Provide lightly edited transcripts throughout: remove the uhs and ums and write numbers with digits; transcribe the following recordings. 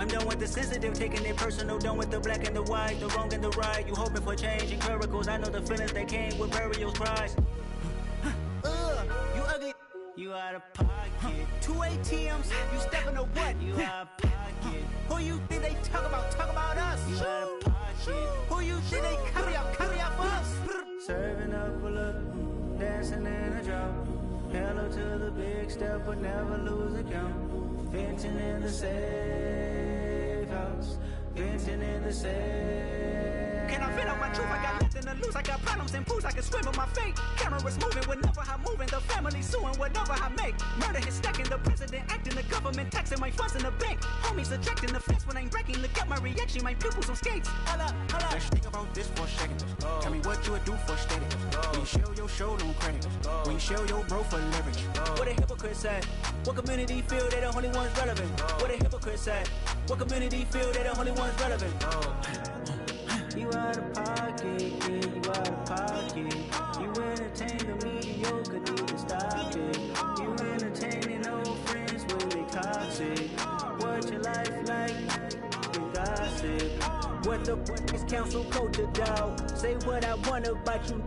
I'm done with the sensitive, taking it personal, done with the black and the white, the wrong and the right. You hoping for change and miracles, I know the feelings that came with burial cries. You ugly, you out of pocket. 2 ATMs, you stepping to what? You out of pocket. Who you think they talk about us? You out of pocket. Who you think they carry out for us? Serving up a look, dancing in a drop. Hello to the big step, but never lose a count. Venting in the safe house, venting in the safe. Can I vent out my truth? I got nothing to lose. I got problems and booze. I can swim with my fate. Cameras moving whenever I'm moving. The family suing whatever I make. Murder is stacking. The president acting. The government taxing my funds in the bank. Homies ejecting the fence when I'm breaking. Look at my reaction. My pupils on skates. Hold up. Let's think about this for a second. Tell me what you would do for steady. When you show your show, no credit. When you show your bro for leverage. What a hypocrite said. What community feel they the only ones relevant? What a hypocrite said. What community feel they the only ones relevant? You out of pocket, yeah, you out of pocket. You entertain the mediocre, need to stop it. You entertaining old friends when they toxic. What your life like? You gossip. What the fuck is council culture, dog? Say what I want about you,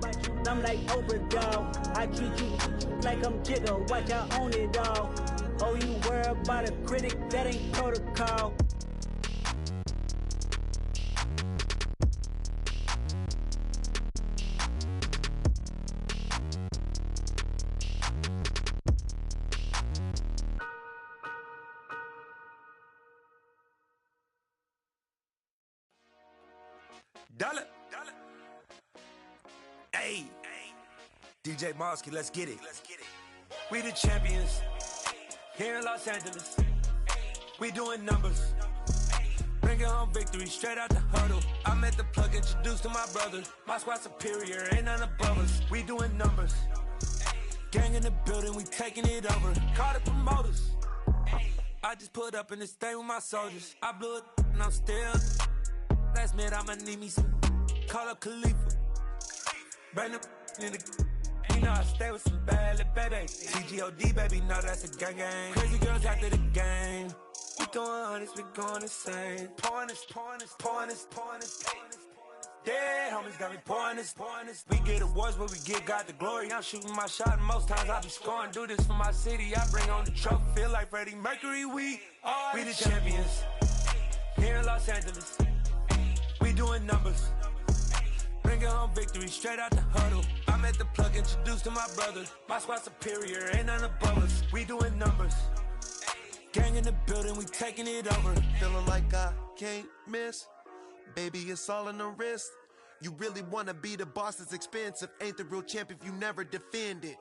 I'm like Oprah, dog. I treat you like I'm Jigga, watch I own it all. Oh, you worry about a critic, that ain't protocol. Dollar. Hey. DJ Mosky, let's get it. We the champions here in Los Angeles. We doing numbers. Bringing home victory straight out the huddle. I met the plug, introduced to my brother. My squad superior, ain't none above us. We doing numbers. Gang in the building, we taking it over. Call the promoters. I just put up in this thing with my soldiers. I blew it and I'm still. Last minute I'ma need me some. Call up Khalifa. Bring the in the. You know I stay with some bad little baby. TGOD baby, no that's a gang gang. Crazy girls after the game. We throwing hundreds, we going insane. Pouring this. Dead homies got me pouring this. We get awards, but we get God the glory. I'm shooting my shot, and most times I be scoring. Do this for my city, I bring on the trophy. Feel like Freddie Mercury, we the champions here in Los Angeles. We doing numbers. Bringing home victory straight out the huddle. I met the plug, introduced to my brother. My squad superior, ain't none above us. We doing numbers. Gang in the building, we taking it over. Feeling like I can't miss. Baby, it's all in the wrist. You really wanna be the boss, it's expensive. Ain't the real champ if you never defend it.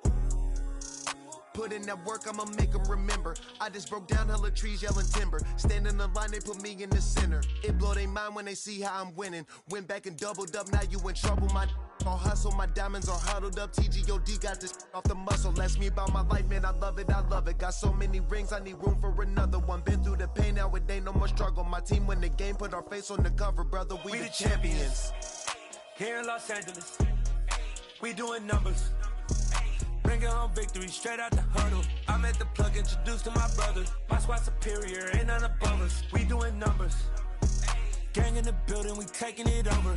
Put in that work, I'ma make them remember. I just broke down hella trees, yelling timber. Stand in the line, they put me in the center. It blow they mind when they see how I'm winning. Went back and doubled up, now you in trouble. My all hustle, my diamonds are huddled up. TGOD got this off the muscle. Ask me about my life, man, I love it. Got so many rings, I need room for another one. Been through the pain, now it ain't no more struggle. My team win the game, put our face on the cover, brother. We the champions. Here in Los Angeles, we doing numbers. Bringing home victory straight out the huddle. I met the plug, introduced to my brother. My squad superior, ain't none above us. We doing numbers. Gang in the building, we taking it over.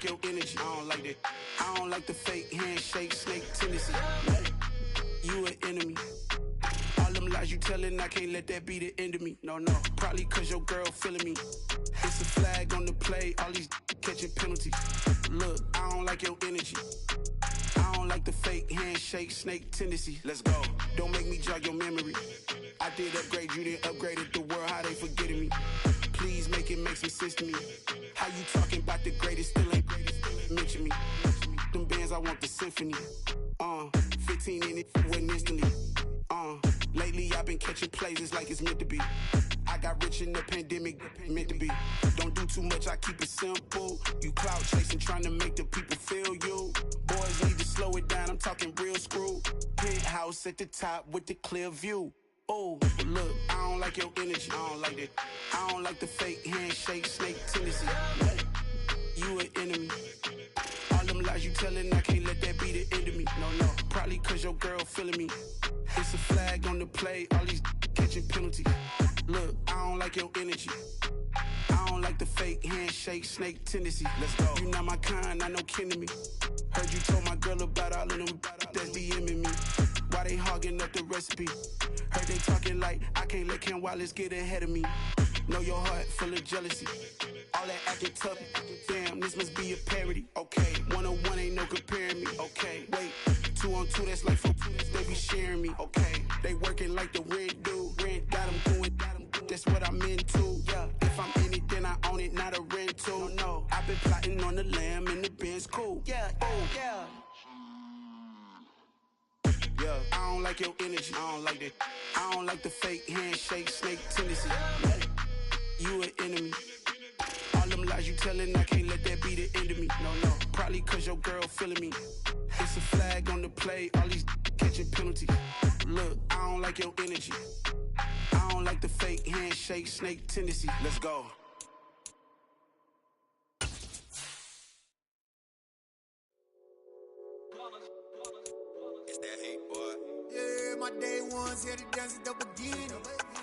Your energy, I don't like that. I don't like the fake handshake, snake tendency. You an enemy. All them lies you telling, I can't let that be the end of me. No, probably cause your girl feeling me. It's a flag on the play, all these catching penalties. Look, I don't like your energy. I don't don't like the fake handshake, snake tendency. Let's go. Don't make me jog your memory. I did upgrade, you didn't upgrade it. The world, how they forgetting me. Please make it make some sense to me. How you talking about the greatest, still ain't greatest, still ain't mention me. Them bands, I want the symphony. 15 in it, went instantly. Lately I've been catching plays, it's like it's meant to be. I got rich in the pandemic, meant to be. Don't do too much, I keep it simple. You clout chasing, trying to make the people feel you. Boys need to slow it down, I'm talking real screw. Penthouse at the top with the clear view. Oh, look, I don't like your energy, I don't like that. I don't like the fake handshake, snake tendency. You an enemy. All them lies you telling, I can't let that be the end of me. No, probably cause your girl feeling me. It's a flag on the play, all these catching penalties. Look, I don't like your energy. I don't like the fake handshake, snake tendency. Let's go. You not my kind, I know kin to me. Heard you told my girl about all of them that's DMing me. Why they hogging up the recipe? Heard they talking like I can't let Ken Wallace get ahead of me. Know your heart full of jealousy. All that acting tough, damn, this must be a parody. Okay, 1-on-1 ain't no comparing me. Okay, wait, 2-on-2, that's like 4-2, they be sharing me. Okay, they working like the rent do. Rent got them going, that's what I'm into. Yeah, if I'm in it, then I own it, not a rental. No, I've been plotting on the lamb and the Benz cool. Yeah, oh, yeah. Yeah, I don't like your energy, I don't like that. I don't like the fake handshake, snake tendency. You an enemy. All them lies you telling, I can't let that be the end of me. No, probably cause your girl feeling me. It's a flag on the play, all these catching penalties. Look, I don't like your energy. I don't like the fake handshake, snake tendency. Let's go. It's that hate, boy. Yeah, my day ones here to dance at the beginning.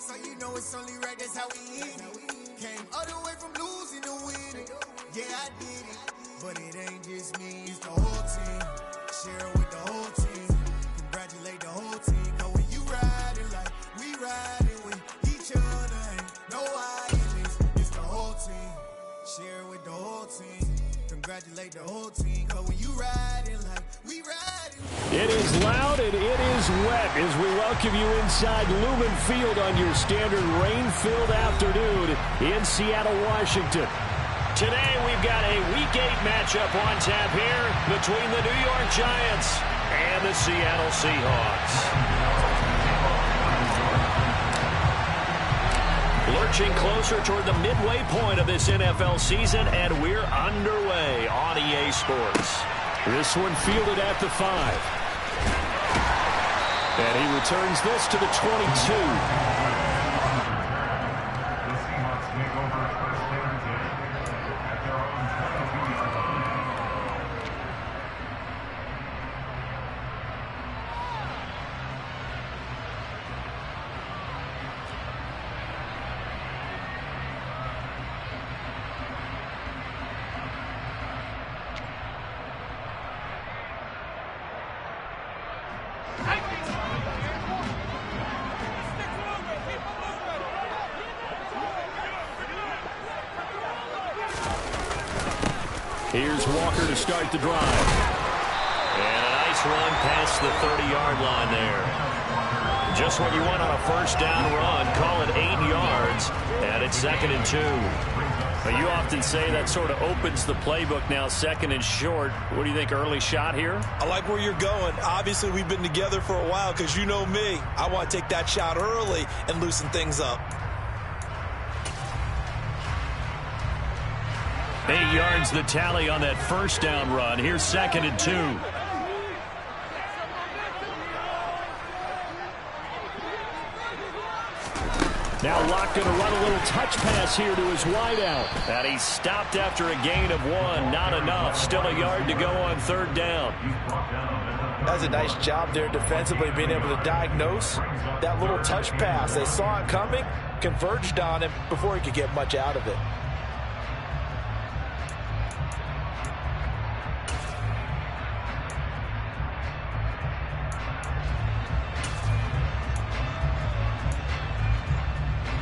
So you know it's only right, that's how we end it. Came all the way from losing to winning. Yeah, I did it. But it ain't just me, it's the whole team. Share it with the whole team. Congratulate the whole team. Cause when you riding like we riding with each other, ain't no violence. It's the whole team. Share it with the whole team. Congratulate the whole team. Cause when you riding like we riding. It is loud and it is wet as we welcome you inside Lumen Field on your standard rain-filled afternoon in Seattle, Washington. Today we've got a Week 8 matchup on tap here between the New York Giants and the Seattle Seahawks. Lurching closer toward the midway point of this NFL season, and we're underway on EA Sports. This one fielded at the 5. And he returns this to the 22. Here's Walker to start the drive. And a nice run past the 30-yard line there. Just what you want on a first down run. Call it 8 yards, and it's 2nd and 2. But you often say that sort of opens the playbook now, 2nd and short. What do you think, early shot here? I like where you're going. Obviously, we've been together for a while because you know me. I want to take that shot early and loosen things up. 8 yards the tally on that first down run. Here's 2nd and 2. Now Locke going to run a little touch pass here to his wideout. And he stopped after a gain of 1. Not enough. Still a yard to go on 3rd down. That's a nice job there defensively, being able to diagnose that little touch pass. They saw it coming, converged on him before he could get much out of it.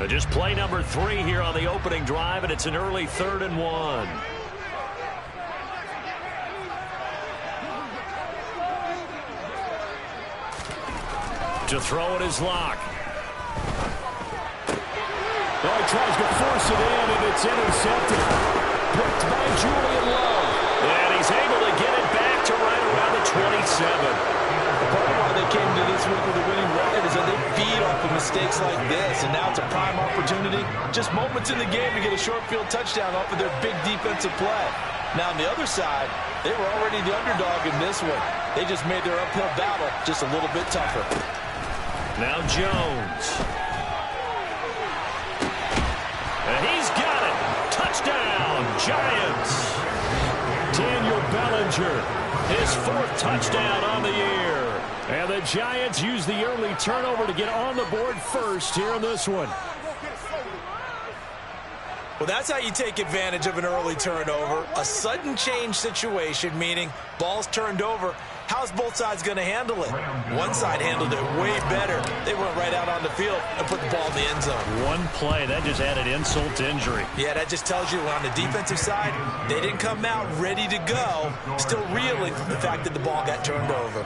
Just play number 3 here on the opening drive, and it's an early 3rd and 1. To throw it is Locke. Oh, he tries to force it in, and it's intercepted. Picked by Julian Love. And he's able to get it back to right around the 27. Part of why they came to this week with a winning record is that they feed off of mistakes like this, and now it's a prime opportunity. Just moments in the game to get a short field touchdown off of their big defensive play. Now, on the other side, they were already the underdog in this one. They just made their uphill battle just a little bit tougher. Now Jones. And he's got it. Touchdown, Giants. Daniel Bellinger. His 4th touchdown on the year. And the Giants use the early turnover to get on the board first here in this one. Well, that's how you take advantage of an early turnover. A sudden change situation, meaning ball's turned over. How's both sides going to handle it? One side handled it way better. They went right out on the field and put the ball in the end zone. One play, that just added insult to injury. Yeah, that just tells you on the defensive side, they didn't come out ready to go, still reeling from the fact that the ball got turned over.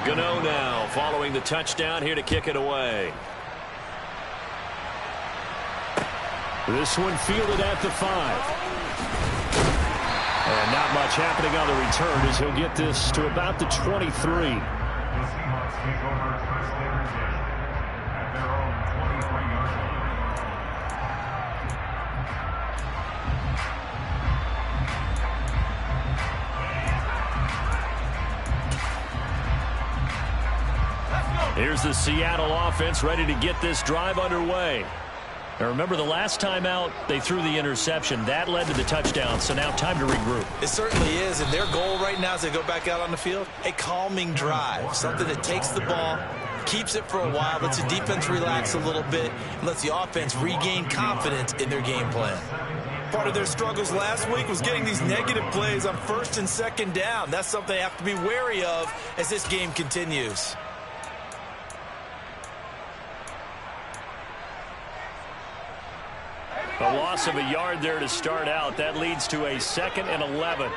Gano now following the touchdown here to kick it away. This one fielded at the 5. And not much happening on the return as he'll get this to about the 23. Here's the Seattle offense ready to get this drive underway. Now remember, the last time out, they threw the interception. That led to the touchdown, so now time to regroup. It certainly is, and their goal right now as they go back out on the field, a calming drive, something that takes the ball, keeps it for a while, lets the defense relax a little bit, and lets the offense regain confidence in their game plan. Part of their struggles last week was getting these negative plays on 1st and 2nd down. That's something they have to be wary of as this game continues. A loss of a yard there to start out. That leads to a 2nd and 11.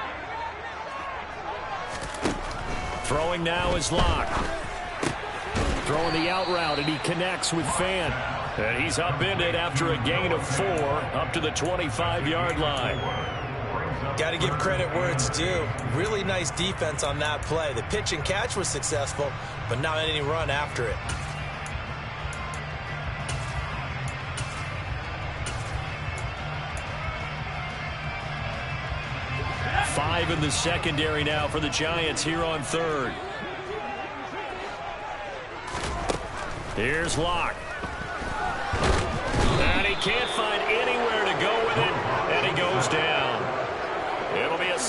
Throwing now is Locke. Throwing the out route, and he connects with Fan. And he's upended after a gain of 4 up to the 25-yard line. Got to give credit where it's due. Really nice defense on that play. The pitch and catch was successful, but not any run after it. 5 in the secondary now for the Giants here on 3rd. Here's Locke. And he can't find anywhere to go with it, and he goes down. It'll be a...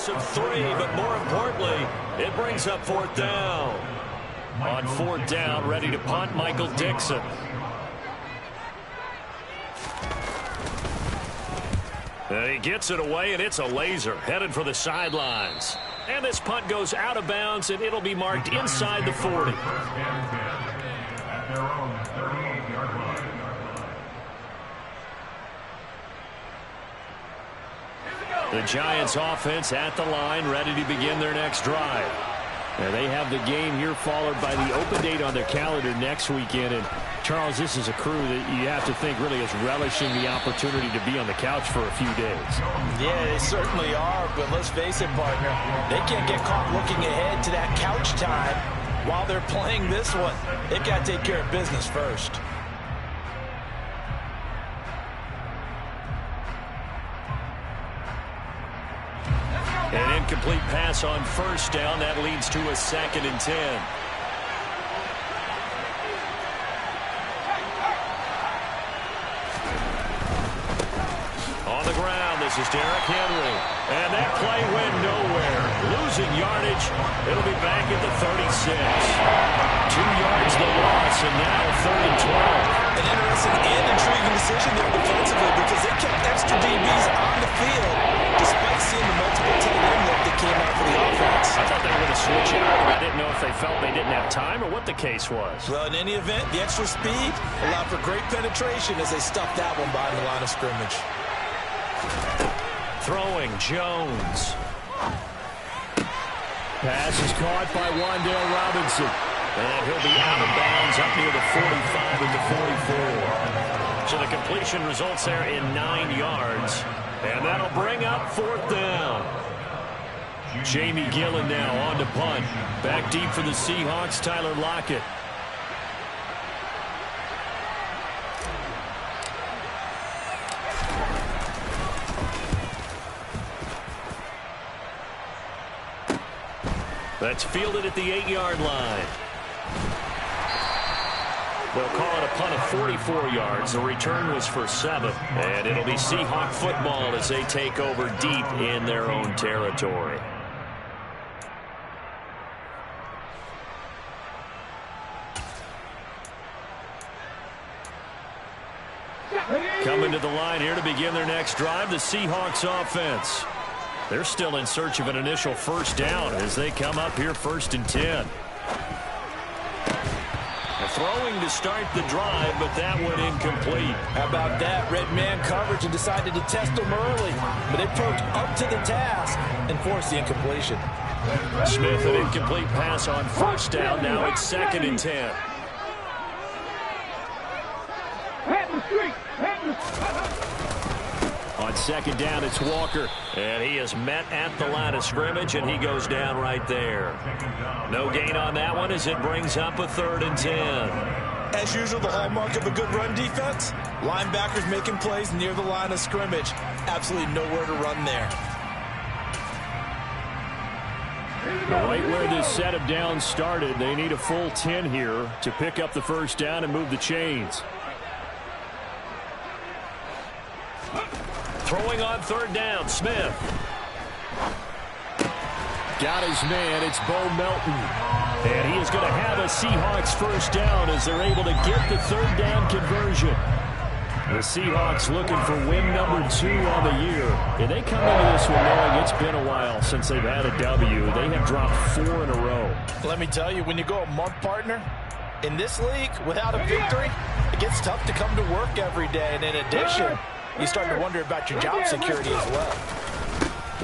of 3, but more importantly, it brings up 4th down. On 4th down, ready to punt, Michael Dixon. And he gets it away, and it's a laser, headed for the sidelines. And this punt goes out of bounds, and it'll be marked inside the 40. The Giants offense at the line, ready to begin their next drive. Now they have the game here followed by the open date on their calendar next weekend. And Charles, this is a crew that you have to think really is relishing the opportunity to be on the couch for a few days. Yeah, they certainly are, but let's face it, partner, they can't get caught looking ahead to that couch time while they're playing this one. They've got to take care of business first. An incomplete pass on 1st down. That leads to a 2nd and 10. On the ground, this is Derrick Henry. And that play went nowhere. Losing yardage. It'll be back at the 36. 2 yards the loss, and now 3rd and 12. An interesting and intriguing decision there defensively because they kept extra DBs on the field despite what the case was. Well, in any event, the extra speed allowed for great penetration as they stuffed that one behind the line of scrimmage. Throwing, Jones. Pass is caught by Wan'Dale Robinson. And he'll be out of bounds up near the 45 at the 44. So the completion results there in 9 yards. And that'll bring up 4th down. Jamie Gillen now on to punt. Back deep for the Seahawks, Tyler Lockett. That's fielded at the 8-yard line. They'll call it a punt of 44 yards. The return was for 7. And it'll be Seahawk football as they take over deep in their own territory. Coming to the line here to begin their next drive, the Seahawks offense. They're still in search of an initial first down as they come up here 1st and 10. Throwing to start the drive, but that one incomplete. How about that? Red man coverage and decided to test them early. But they poked up to the task and forced the incompletion. Smith, an incomplete pass on 1st down. Now it's 2nd and 10. On 2nd down, it's Walker. And he is met at the line of scrimmage, and he goes down right there. No gain on that one as it brings up a 3rd and 10. As usual, the hallmark of a good run defense, linebackers making plays near the line of scrimmage. Absolutely nowhere to run there. Right where this set of downs started, they need a full 10 here to pick up the first down and move the chains. Throwing on 3rd down, Smith. Got his man, it's Bo Melton. And he is going to have a Seahawks first down as they're able to get the 3rd down conversion. The Seahawks looking for win number 2 on the year. And they come into this one knowing it's been a while since they've had a W. They have dropped 4 in a row. Let me tell you, when you go a month, partner, in this league, without a victory, it gets tough to come to work every day. And in addition, you start to wonder about your job security as well.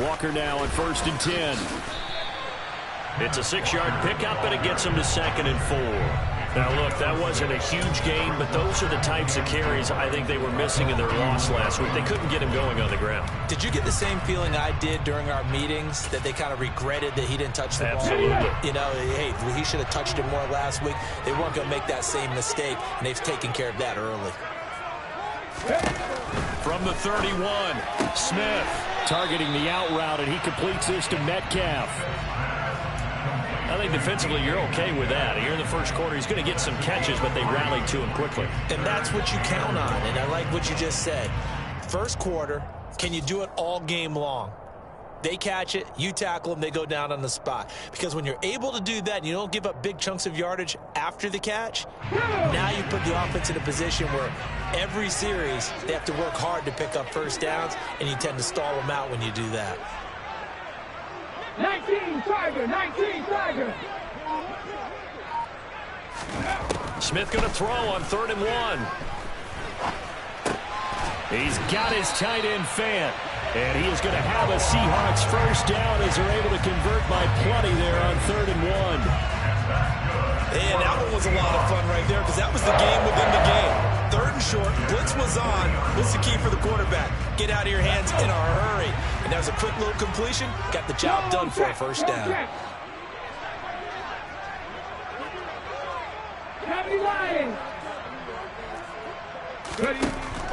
Walker now on 1st and 10. It's a 6-yard pickup, and it gets them to 2nd and 4. Now, look, that wasn't a huge gain, but those are the types of carries I think they were missing in their loss last week. They couldn't get him going on the ground. Did you get the same feeling I did during our meetings, that they kind of regretted that he didn't touch the Absolutely. ball? You know, hey, he should have touched it more last week. They weren't going to make that same mistake, and they've taken care of that early. From the 31, Smith. Targeting the out route, and he completes this to Metcalf. I think defensively you're okay with that. Here in the first quarter, he's going to get some catches, but they rallied to him quickly. And that's what you count on, and I like what you just said. First quarter, can you do it all game long? They catch it, you tackle them, they go down on the spot. Because when you're able to do that and you don't give up big chunks of yardage after the catch, now you put the offense in a position where every series they have to work hard to pick up first downs, and you tend to stall them out when you do that. 19 Tiger. Smith going to throw on 3rd and 1. He's got his tight end Fant. And he is going to have a Seahawks first down as they're able to convert by plenty there on 3rd and 1. And that one was a lot of fun right there because that was the game within the game. 3rd and short, blitz was on. What's the key for the quarterback? Get out of your hands in a hurry. And that was a quick little completion. Got the job done for a first down.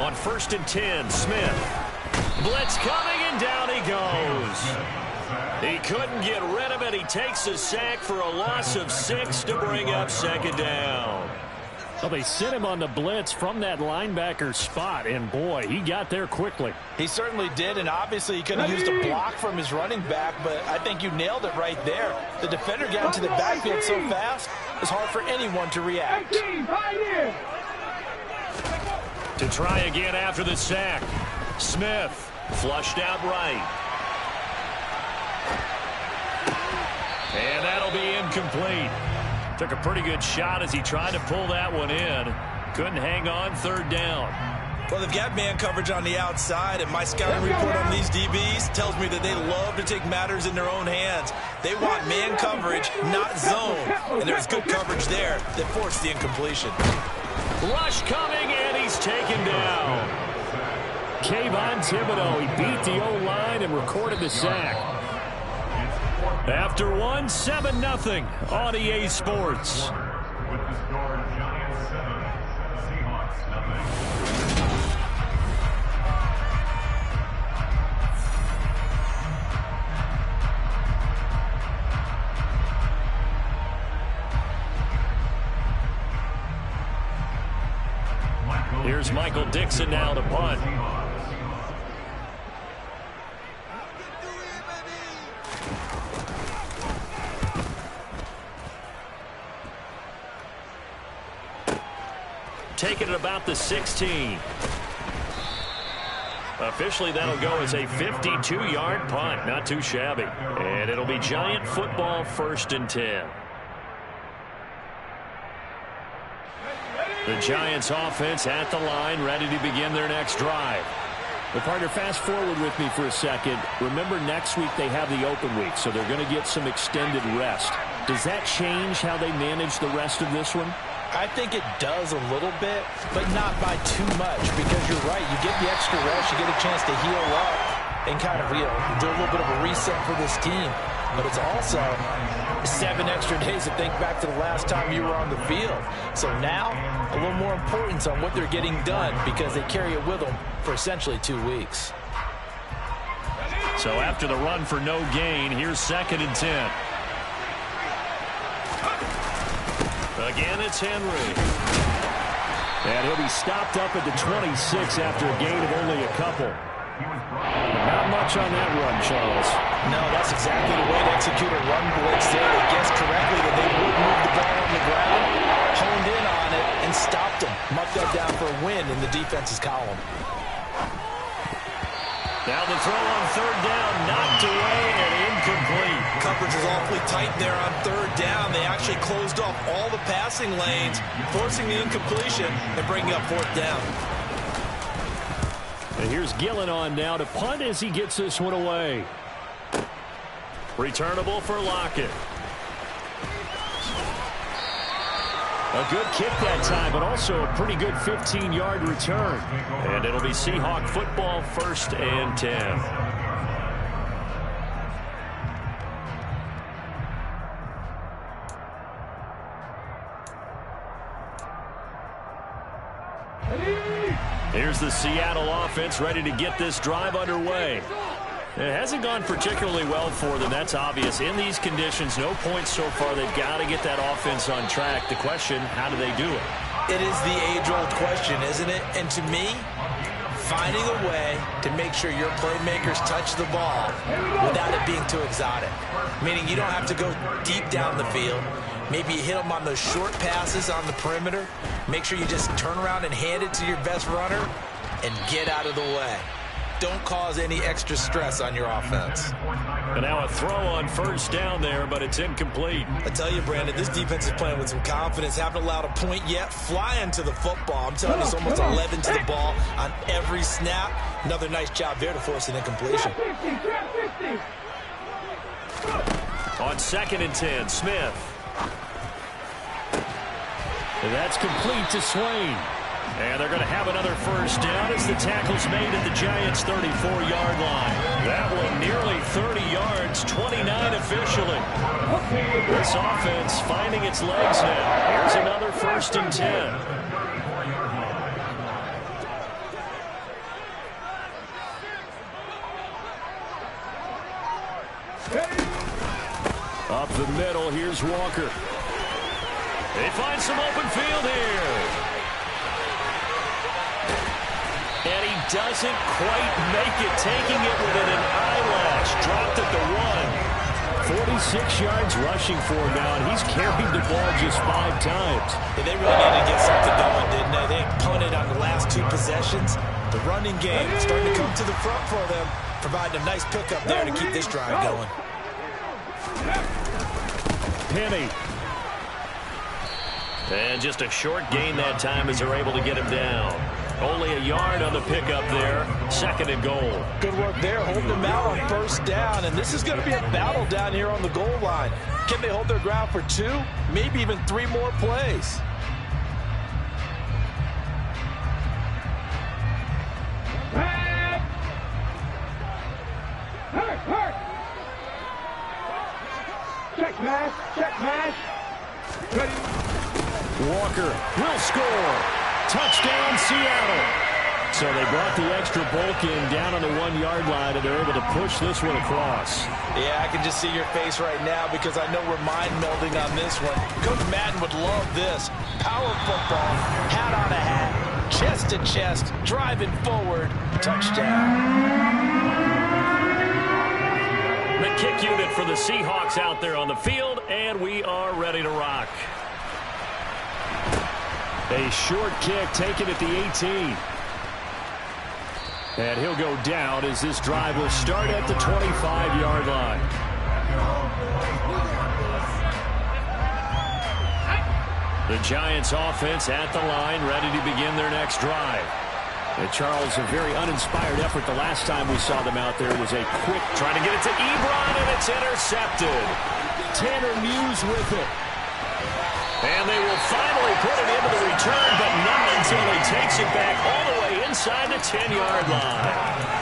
On 1st and 10, Smith. Blitz coming, and down he goes. He couldn't get rid of it. He takes a sack for a loss of 6 to bring up 2nd down. Well, they sent him on the blitz from that linebacker spot, and boy, he got there quickly. He certainly did, and obviously he could have used a block from his running back, but I think you nailed it right there. The defender got into the backfield so fast, it was hard for anyone to react. To try again after the sack. Smith flushed out right. And that'll be incomplete. Took a pretty good shot as he tried to pull that one in. Couldn't hang on, third down. Well, they've got man coverage on the outside, and my scouting report on these DBs tells me that they love to take matters in their own hands. They want man coverage, not zone. And there's good coverage there that forced the incompletion. Rush coming, and he's taken down. Kayvon Thibodeau, he beat the O-line and recorded the sack. After one, 7-0 on EA Sports. Here's Michael Dixon now to punt. Taking it about the 16. Officially, that'll go as a 52-yard punt. Not too shabby. And it'll be Giant football, 1st and 10. The Giants offense at the line, ready to begin their next drive. Well, partner, fast forward with me for a second. Remember, next week they have the open week, so they're going to get some extended rest. Does that change how they manage the rest of this one? I think it does a little bit, but not by too much, because you're right. You get the extra rest, you get a chance to heal up and kind of, do a little bit of a reset for this team. But it's also 7 extra days to think back to the last time you were on the field. So now, a little more importance on what they're getting done because they carry it with them for essentially 2 weeks. So after the run for no gain, here's 2nd and 10. Again, it's Henry. And he'll be stopped up at the 26 after a gain of only a couple. Not much on that run, Charles. No, that's exactly the way to execute a run blitz there. They guessed correctly that they would move the ball on the ground, honed in on it, and stopped them. Marked that down for a win in the defense's column. Now the throw on 3rd down, knocked away and incomplete. Coverage was awfully tight there on 3rd down. They actually closed off all the passing lanes, forcing the incompletion and bringing up 4th down. And here's Gillen on now to punt as he gets this one away. Returnable for Lockett. A good kick that time, but also a pretty good 15-yard return. And it'll be Seahawk football, 1st and 10. Here's the Seattle offense ready to get this drive underway. It hasn't gone particularly well for them. That's obvious. In these conditions, no points so far. They've got to get that offense on track. The question, how do they do it? It is the age-old question, isn't it? And to me, finding a way to make sure your playmakers touch the ball without it being too exotic. Meaning you don't have to go deep down the field. Maybe you hit them on those short passes on the perimeter. Make sure you just turn around and hand it to your best runner and get out of the way. Don't cause any extra stress on your offense. And now a throw on 1st down there, but it's incomplete. I tell you, Brandon, this defense is playing with some confidence. Haven't allowed a point yet. Flying to the football. I'm telling you, it's almost 11 to the ball on every snap. Another nice job there to force an incompletion. On 2nd and 10, Smith. And that's complete to Swain. And they're going to have another 1st down as the tackle's made at the Giants' 34-yard line. That one nearly 30 yards, 29 officially. This offense finding its legs now. Here's another 1st and 10. Up the middle, here's Walker. They find some open field here. And he doesn't quite make it, taking it within an eyelash. Dropped at the 1. 46 yards rushing for him now, and he's carried the ball just 5 times. Yeah, they really needed to get something going, didn't they? They punted on the last 2 possessions. The running game starting to come to the front for them, providing a nice pickup there to keep this drive going. Penny. And just a short gain that time as they're able to get him down. Only a yard on the pickup there. 2nd and goal. Good work there, holding them out on 1st down. And this is going to be a battle down here on the goal line. Can they hold their ground for 2, maybe even 3 more plays? Check pass, check pass. Ready. Walker will score. Touchdown, Seattle. So they brought the extra bulk in down on the 1-yard line, and they're able to push this one across. Yeah, I can just see your face right now because I know we're mind melding on this one. Coach Madden would love this. Power football, hat on a hat, chest to chest, driving forward, touchdown. The kick unit for the Seahawks out there on the field, and we are ready to rock. A short kick taken at the 18. And he'll go down as this drive will start at the 25-yard line. The Giants offense at the line, ready to begin their next drive. Charles, a very uninspired effort the last time we saw them out there was a quick trying to get it to Ebron, and it's intercepted. Tanner Muse with it. And they will finally put it into the return, but not until he takes it back all the way inside the 10-yard line.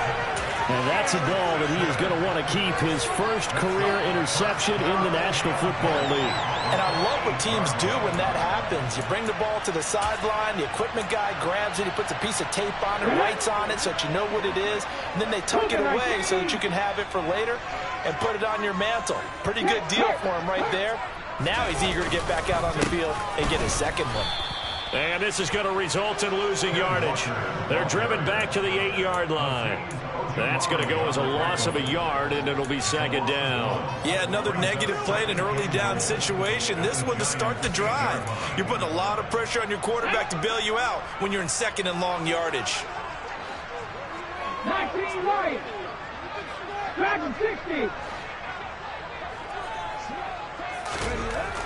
And that's a ball that he is going to want to keep, his first career interception in the National Football League. And I love what teams do when that happens. You bring the ball to the sideline, the equipment guy grabs it, he puts a piece of tape on it, writes on it so that you know what it is, and then they tuck it away so that you can have it for later and put it on your mantle. Pretty good deal for him right there. Now he's eager to get back out on the field and get his second one. And this is going to result in losing yardage. They're driven back to the 8-yard line. That's going to go as a loss of a yard, and it'll be 2nd down. Yeah, another negative play in an early down situation. This one to start the drive. You're putting a lot of pressure on your quarterback to bail you out when you're in 2nd and long yardage. 19 right. Back of 60.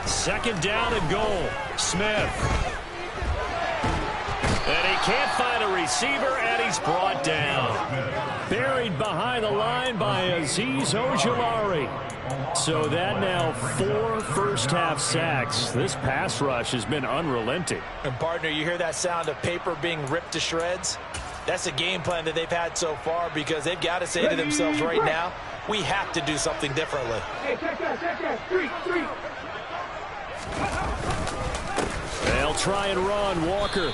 2nd down and goal. Smith. And he can't find a receiver, and he's brought down. Buried behind the line by Azeez Ojulari. So that now 4 first-half sacks. This pass rush has been unrelenting. And, partner, you hear that sound of paper being ripped to shreds? That's the game plan that they've had so far because they've got to say to themselves right now, we have to do something differently. Hey, check that. 3. They'll try and run. Walker.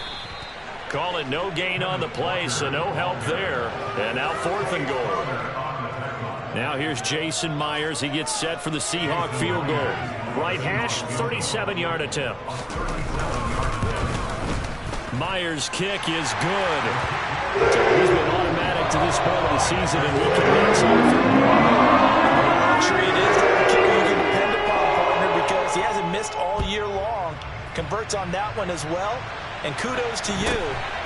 Call it no gain on the play, so no help there. And now 4th and goal. Now here's Jason Myers. He gets set for the Seahawk field goal. Right hash, 37-yard attempt. Myers' kick is good. So he's been automatic to this point of the season, and he converts on the 3rd down. Sure it is. The kicker you can depend upon, partner, because he hasn't missed all year long. Converts on that one as well. And kudos to you.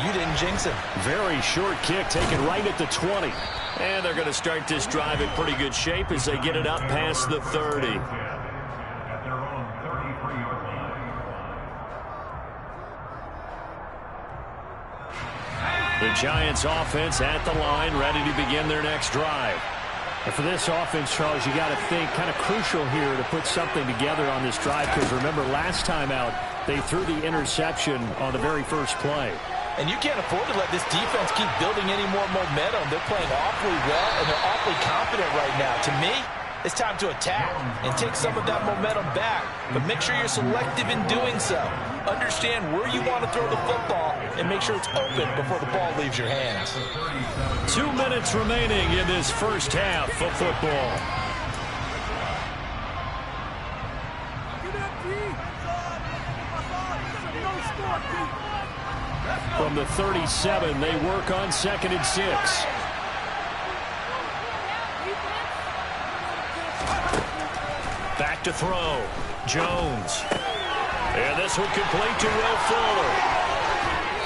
You didn't jinx him. Very short kick taken right at the 20. And they're going to start this drive in pretty good shape as they get it up past the 30. The Giants offense at the line, ready to begin their next drive. And for this offense, Charles, you got to think kind of crucial here to put something together on this drive because remember last time out they threw the interception on the very first play. And you can't afford to let this defense keep building any more momentum. They're playing awfully well and they're awfully confident right now. To me, it's time to attack and take some of that momentum back. But make sure you're selective in doing so. Understand where you want to throw the football and make sure it's open before the ball leaves your hands. 2 minutes remaining in this first half of football. From the 37, they work on 2nd and 6. Back to throw. Jones. And this one complete to Will Fuller.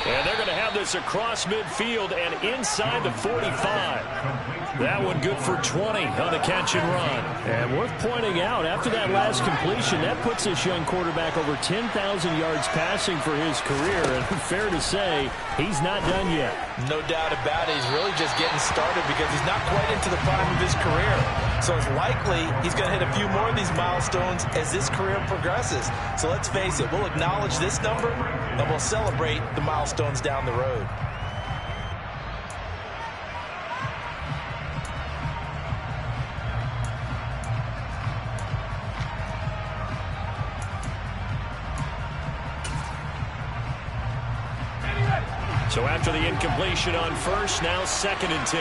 And they're going to have this across midfield and inside the 45. That one good for 20 on the catch and run. And worth pointing out, after that last completion, that puts this young quarterback over 10,000 yards passing for his career. And fair to say, he's not done yet. No doubt about it. He's really just getting started because he's not quite into the prime of his career. So it's likely he's going to hit a few more of these milestones as his career progresses. So let's face it, we'll acknowledge this number and we'll celebrate the milestones down the road. So after the incompletion on first, now 2nd and 10.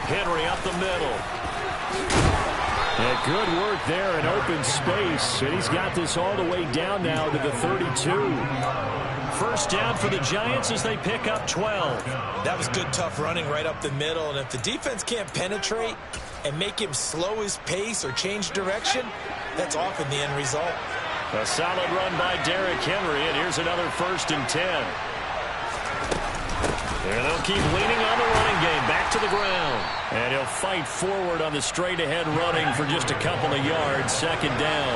Henry up the middle. And good work there in open space. And he's got this all the way down now to the 32. First down for the Giants as they pick up 12. That was good, tough running right up the middle. And if the defense can't penetrate and make him slow his pace or change direction, that's often the end result. A solid run by Derrick Henry, and here's another 1st and 10. And they'll keep leaning on the running game, back to the ground. And he'll fight forward on the straight-ahead running for just a couple of yards, 2nd down.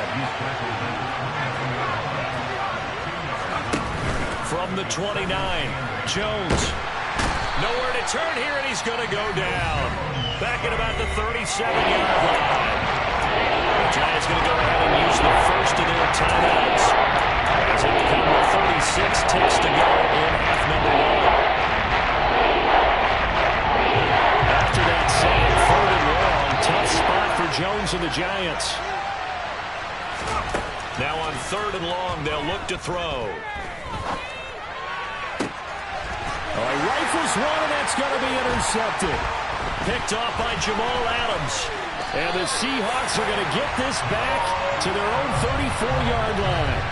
From the 29, Jones. Nowhere to turn here, and he's going to go down. Back at about the 37-yard line. The Giants going to go ahead and use the first of their timeouts as it becomes 36 ticks to go in half number 1. After that same 3rd and long, tough spot for Jones and the Giants. Now on 3rd and long, they'll look to throw. He rifles one, and that's going to be intercepted. Picked off by Jamal Adams. And the Seahawks are going to get this back to their own 34-yard line.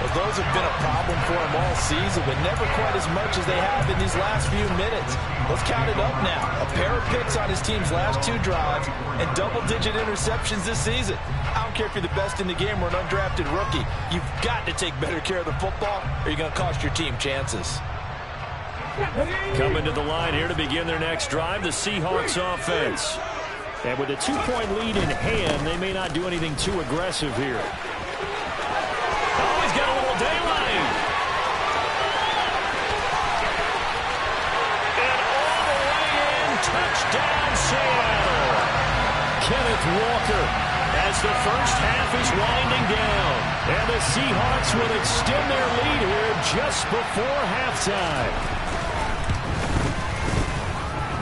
Well, those have been a problem for them all season, but never quite as much as they have in these last few minutes. Let's count it up now. A pair of picks on his team's last 2 drives and double-digit interceptions this season. I don't care if you're the best in the game or an undrafted rookie. You've got to take better care of the football or you're going to cost your team chances. Coming to the line here to begin their next drive, the Seahawks offense. And with a 2-point lead in hand, they may not do anything too aggressive here. Oh, he's got a little daylight. And all the way in, touchdown Seattle. Kenneth Walker as the first half is winding down. And the Seahawks will extend their lead here just before halftime.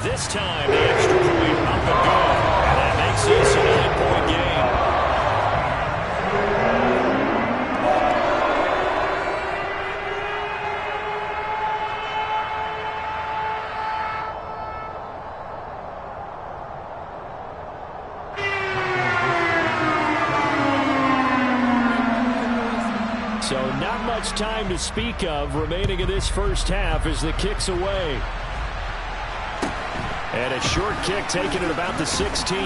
This time, the extra point up and good. And that makes this a 9-point game. So not much time to speak of remaining in this first half as the kick's away. And a short kick taken at about the 16.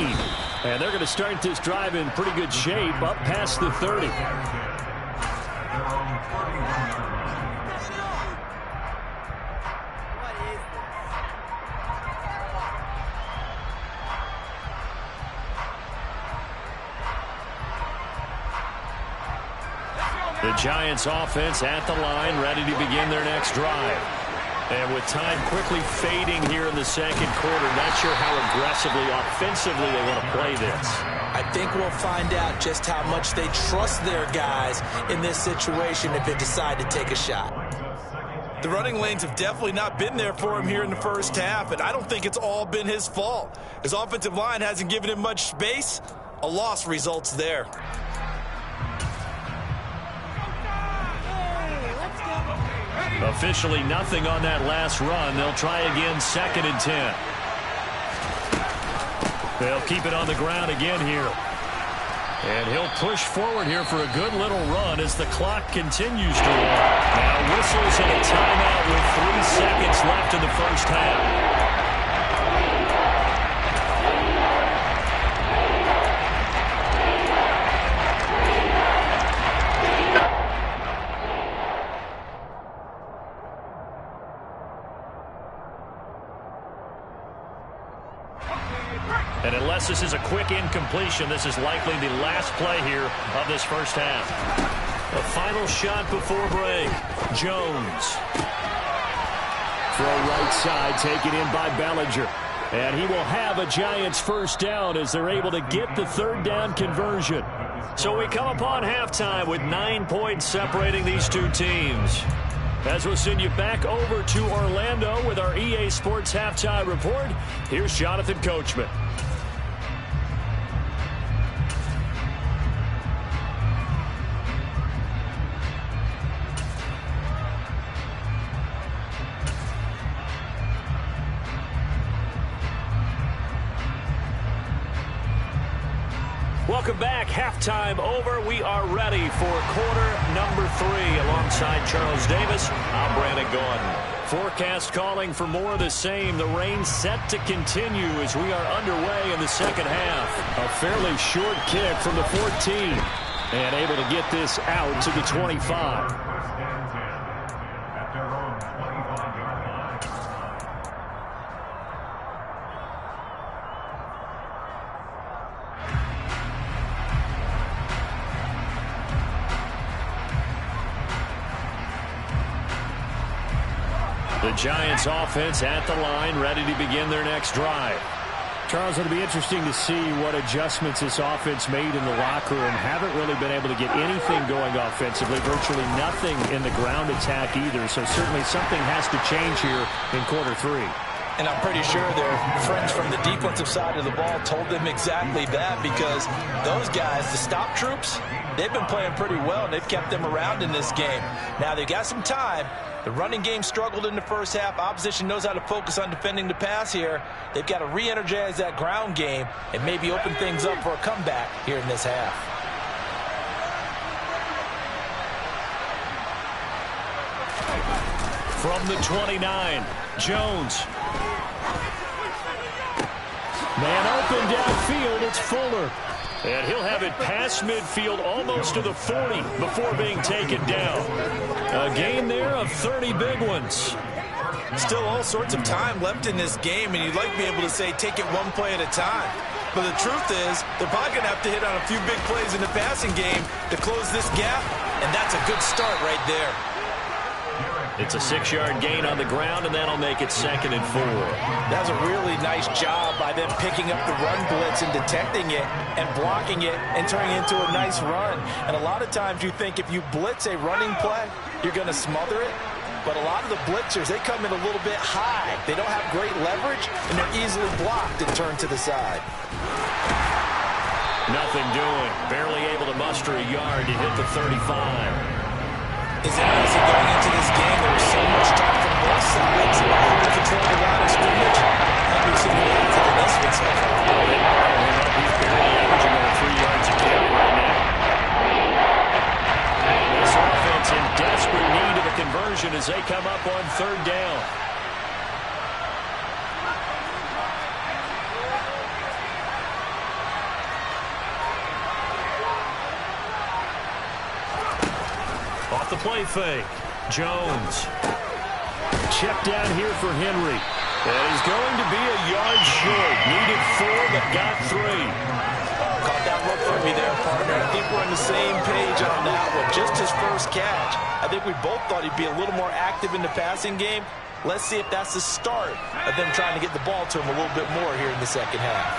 And they're going to start this drive in pretty good shape up past the 30. The Giants offense at the line, ready to begin their next drive. And with time quickly fading here in the 2nd quarter, not sure how aggressively, offensively they want to play this. I think we'll find out just how much they trust their guys in this situation if they decide to take a shot. The running lanes have definitely not been there for him here in the first half, and I don't think it's all been his fault. His offensive line hasn't given him much space. A loss results there. Officially nothing on that last run. They'll try again, 2nd and 10. They'll keep it on the ground again here. And he'll push forward here for a good little run as the clock continues to run. Now whistles and a timeout with 3 seconds left in the first half. And unless this is a quick incompletion, this is likely the last play here of this first half. A final shot before break. Jones. Throw right side, taken in by Bellinger. And he will have a Giants first down as they're able to get the third down conversion. So we come upon halftime with 9 points separating these two teams. As we'll send you back over to Orlando with our EA Sports Halftime Report, here's Jonathan Coachman. Welcome back. Halftime over. We are ready for quarter number 3. Alongside Charles Davis, I'm Brandon Gaudin. Forecast calling for more of the same. The rain set to continue as we are underway in the second half. A fairly short kick from the 14. And able to get this out to the 25. The Giants offense at the line, ready to begin their next drive. Charles, it'll be interesting to see what adjustments this offense made in the locker room. Haven't really been able to get anything going offensively, virtually nothing in the ground attack either. So certainly something has to change here in quarter 3. And I'm pretty sure their friends from the defensive side of the ball told them exactly that, because those guys, the stop troops, they've been playing pretty well, and they've kept them around in this game. Now, they've got some time. The running game struggled in the first half. Opposition knows how to focus on defending the pass here. They've got to re-energize that ground game and maybe open things up for a comeback here in this half. From the 29, Jones. Man open downfield, it's Fuller. And he'll have it past midfield almost to the 40 before being taken down. A gain there of 30 big ones. Still all sorts of time left in this game, and you'd like to be able to say take it one play at a time. But the truth is, they're probably going to have to hit on a few big plays in the passing game to close this gap, and that's a good start right there. It's a 6-yard gain on the ground, and that'll make it 2nd and 4. That was a really nice job by them picking up the run blitz and detecting it and blocking it and turning it into a nice run. And a lot of times you think if you blitz a running play, you're going to smother it. But a lot of the blitzers, they come in a little bit high. They don't have great leverage, and they're easily blocked and turned to the side. Nothing doing. Barely able to muster a yard to hit the 35. Is it interesting going into this game? There was so much talk from both sides about who would control the line of scrimmage. And we've seen the answer to this one so far. He's barely averaging over 3 yards a carry right now. This offense in desperate need of a conversion as they come up on 3rd down. Off the play fake. Jones. Check down here for Henry. That is going to be a yard short. Needed 4, but got 3. Caught that look for me there, partner. I think we're on the same page on that one. Just his first catch. I think we both thought he'd be a little more active in the passing game. Let's see if that's the start of them trying to get the ball to him a little bit more here in the second half.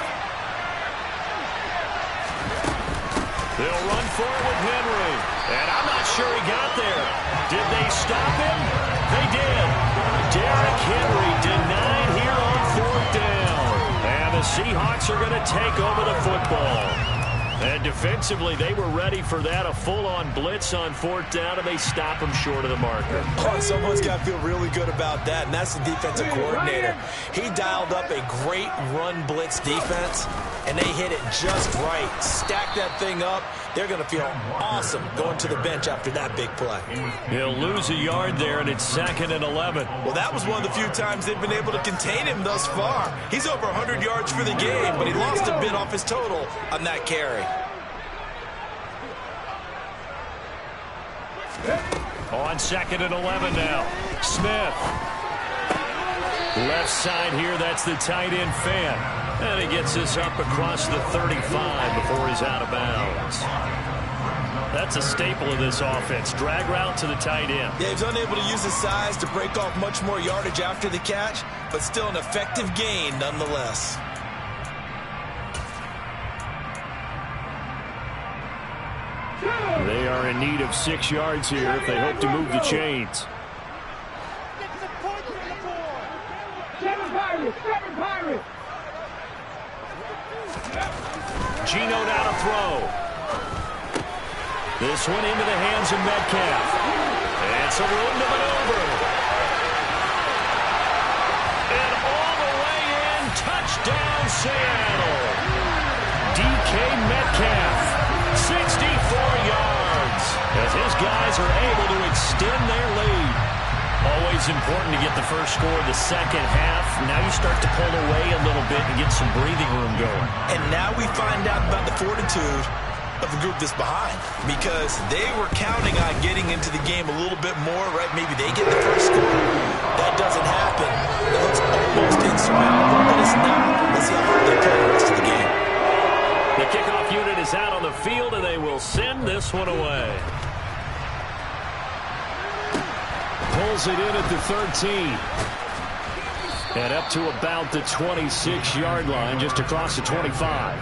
They'll run for it with Henry. And I'm not sure he got there. Did they stop him? They did. Derrick Henry denied here on 4th down. And the Seahawks are going to take over the football. And defensively, they were ready for that. A full-on blitz on 4th down, and they stop him short of the marker. Oh, someone's got to feel really good about that, and that's the defensive coordinator. He dialed up a great run blitz defense, and they hit it just right. Stack that thing up. They're going to feel awesome going to the bench after that big play. He'll lose a yard there, and it's 2nd and 11. Well, that was one of the few times they've been able to contain him thus far. He's over 100 yards for the game, but he lost a bit off his total on that carry. On 2nd and 11 now. Smith. Left side here, that's the tight end fan. And he gets this up across the 35 before he's out of bounds. That's a staple of this offense. Drag route to the tight end. Yeah, he's unable to use his size to break off much more yardage after the catch, but still an effective gain nonetheless. They are in need of 6 yards here if they hope to move the chains. Gino now to throw. This one into the hands of Metcalf. And some room to maneuver. And all the way in, touchdown Seattle. DK Metcalf, 64 yards, as his guys are able to extend their lead. Always important to get the first score of the second half. Now you start to pull away a little bit and get some breathing room going. And now we find out about the fortitude of the group that's behind, because they were counting on getting into the game a little bit more, right? Maybe they get the first score. That doesn't happen. It looks almost insurmountable, but it's not. Let's see how hard they play the rest of the game. The kickoff unit is out on the field, and they will send this one away. Pulls it in at the 13. And up to about the 26-yard line, just across the 25.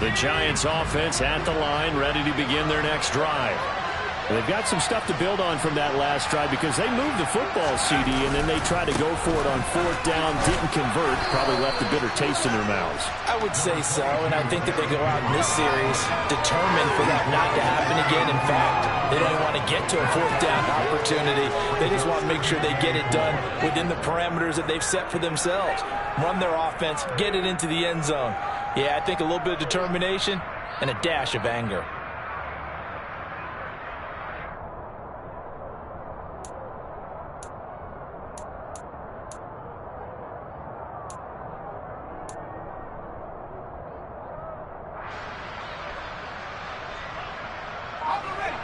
The Giants offense at the line, ready to begin their next drive. They've got some stuff to build on from that last drive because they moved the football, CD, and then they tried to go for it on 4th down, didn't convert, probably left a bitter taste in their mouths. I would say so, and I think that they go out in this series determined for that not to happen again. In fact, they don't want to get to a 4th down opportunity. They just want to make sure they get it done within the parameters that they've set for themselves. Run their offense, get it into the end zone. Yeah, I think a little bit of determination and a dash of anger.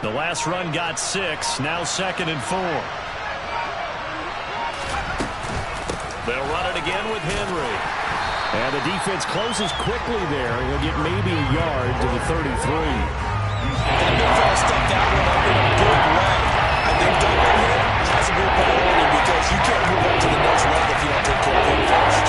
The last run got 6, now 2nd and 4. They'll run it again with Henry. And the defense closes quickly there. He'll get maybe a yard to the 33. That big fella stepped that one up in a big way. I think Douglas here has a good priority because you can't move up to the next level if you don't take care of him first.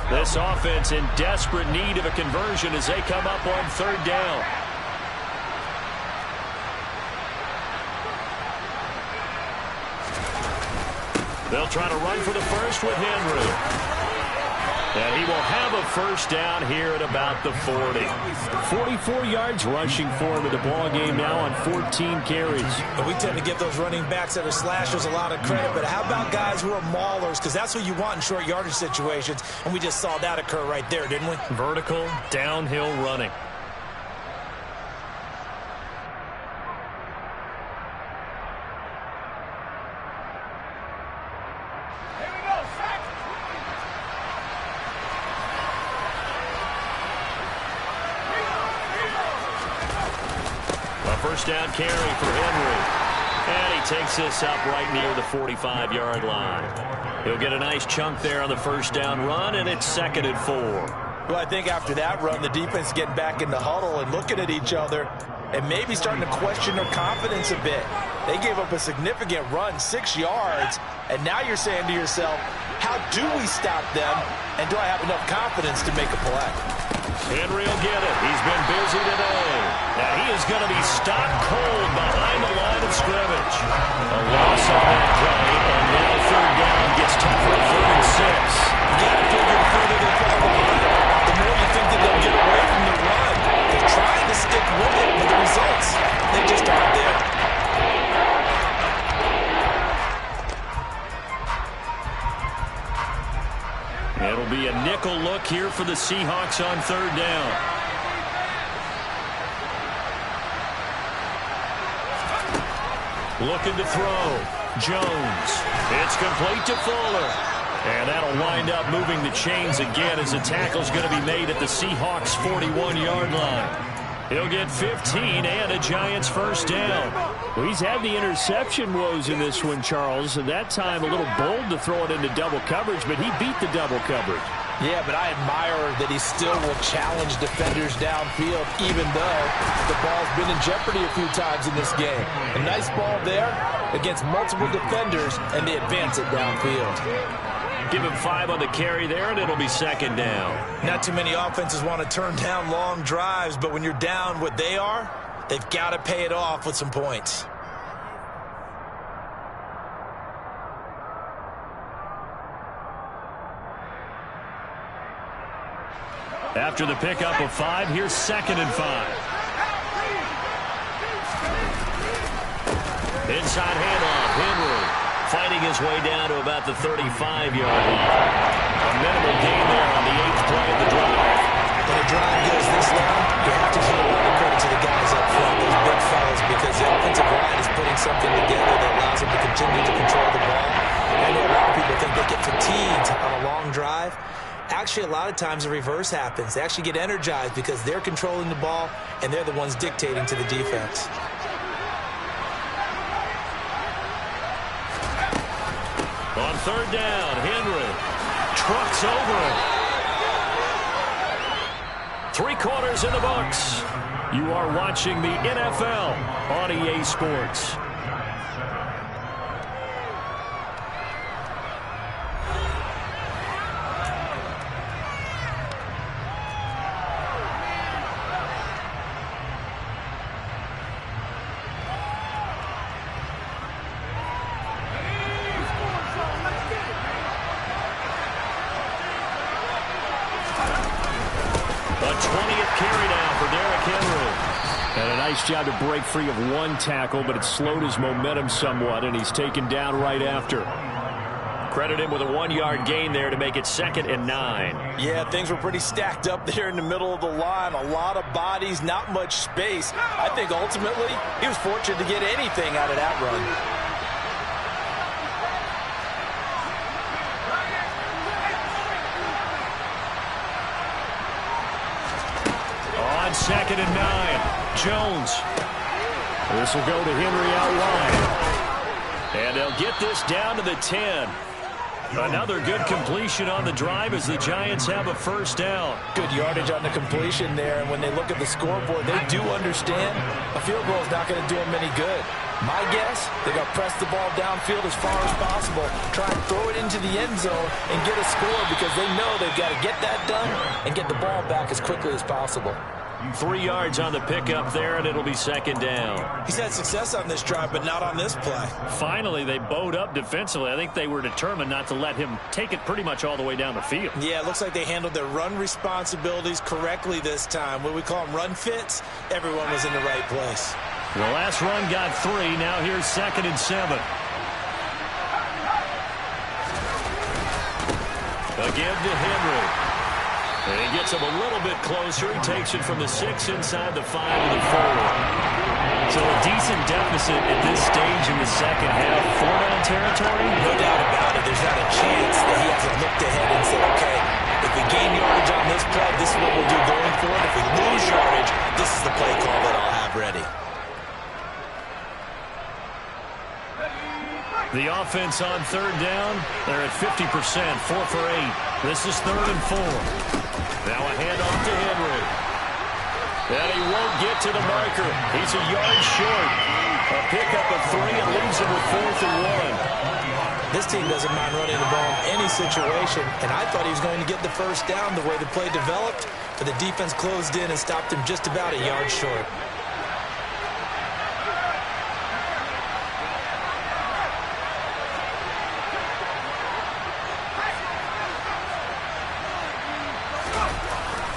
This offense in desperate need of a conversion as they come up on 3rd down. They'll try to run for the first with Henry. And he will have a first down here at about the 40. 44 yards rushing for him in the ball game now on 14 carries. And we tend to give those running backs that are slashers a lot of credit, but how about guys who are maulers? Because that's what you want in short yardage situations, and we just saw that occur right there, didn't we? Vertical, downhill running. First down carry for Henry. And he takes this up right near the 45-yard line. He'll get a nice chunk there on the first down run, and it's 2nd and 4. Well, I think after that run, the defense is getting back in the huddle and looking at each other and maybe starting to question their confidence a bit. They gave up a significant run, 6 yards, and now you're saying to yourself, how do we stop them, and do I have enough confidence to make a play? Henry will get it. He's been busy today. Now he is going to be stopped cold behind the line of scrimmage. A loss on that play, and now 3rd down gets tougher at 3rd and 6. You got to figure the further they fall behind, the more you think that they'll get away from the run. They're trying to stick with it, but the results, they just aren't there. It'll be a nickel look here for the Seahawks on 3rd down. Looking to throw. Jones. It's complete to Fuller. And that'll wind up moving the chains again as the tackle's going to be made at the Seahawks' 41-yard line. He'll get 15 and a Giants first down. Well, he's had the interception woes in this one, Charles, and that time a little bold to throw it into double coverage, but he beat the double coverage. Yeah, but I admire that he still will challenge defenders downfield, even though the ball's been in jeopardy a few times in this game. A nice ball there against multiple defenders, and they advance it downfield. Give him 5 on the carry there, and it'll be second down. Not too many offenses want to turn down long drives, but when you're down what they are, they've got to pay it off with some points. After the pickup of 5, here's second and 5. Inside handoff, Henry fighting his way down to about the 35-yard line. A minimal gain there on the 8th play of the drive. When a drive goes this long, you have to give a lot of credit to the guys up front, those big fellas, because the offensive line is putting something together that allows them to continue to control the ball. I know a lot of people think they get fatigued on a long drive. Actually, a lot of times the reverse happens. They actually get energized because they're controlling the ball, and they're the ones dictating to the defense. On third down, Henry trucks over it. 3 quarters in the books. You are watching the NFL on EA Sports. Job to break free of 1 tackle, but it slowed his momentum somewhat, and he's taken down right after. Credit him with a 1-yard gain there to make it second and 9. Yeah, things were pretty stacked up there in the middle of the line. A lot of bodies, not much space. I think ultimately he was fortunate to get anything out of that run. On second and 9. Jones. This will go to Henry out wide. And they'll get this down to the 10. Another good completion on the drive as the Giants have a first down. Good yardage on the completion there, and when they look at the scoreboard, they do understand a field goal is not going to do them any good. My guess, they're going to press the ball downfield as far as possible, try and throw it into the end zone and get a score because they know they've got to get that done and get the ball back as quickly as possible. 3 yards on the pickup there, and it'll be second down. He's had success on this drive, but not on this play. Finally, they bowed up defensively. I think they were determined not to let him take it pretty much all the way down the field. Yeah, it looks like they handled their run responsibilities correctly this time. What we call them run fits, everyone was in the right place. The last run got 3. Now here's second and 7. Again to Henry. And he gets him a little bit closer. He takes it from the 6 inside the 5 to the 4. So a decent deficit at this stage in the second half. 4-down territory? No doubt about it. There's not a chance that he hasn't looked ahead and said, okay, if we gain yardage on this play, this is what we'll do going forward. If we lose yardage, this is the play call that I'll have ready. The offense on third down, they're at 50%, 4 for 8. This is third and 4. Now a handoff to Henry. And he won't get to the marker. He's a yard short. A pickup of 3 and leaves him with 4th and 1. This team doesn't mind running the ball in any situation, and I thought he was going to get the first down the way the play developed, but the defense closed in and stopped him just about a yard short.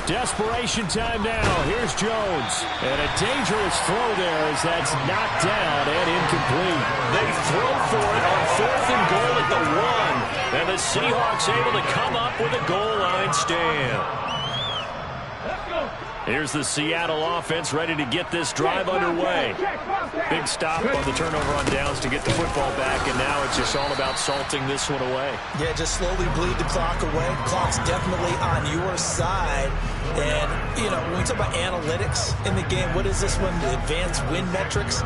Desperation time now. Here's Jones. And a dangerous throw there as that's knocked down and incomplete. They throw for it on 4th and goal at the 1. And the Seahawks able to come up with a goal line stand. Here's the Seattle offense ready to get this drive underway. Big stop on the turnover on downs to get the football back, and now it's just all about salting this one away. Yeah, just slowly bleed the clock away. Clock's definitely on your side. And, you know, when we talk about analytics in the game, what is this one? The advanced win metrics?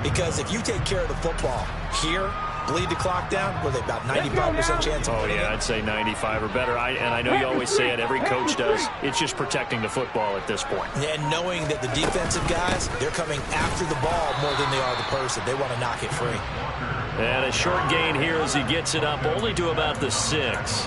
Because if you take care of the football here, bleed the clock down, were they about 95% chance of winning? Oh, yeah, I'd say 95 or better. And I know you always say it, every coach does. It's just protecting the football at this point. And knowing that the defensive guys, they're coming after the ball more than they are the person. They want to knock it free. And a short gain here as he gets it up only to about the 6.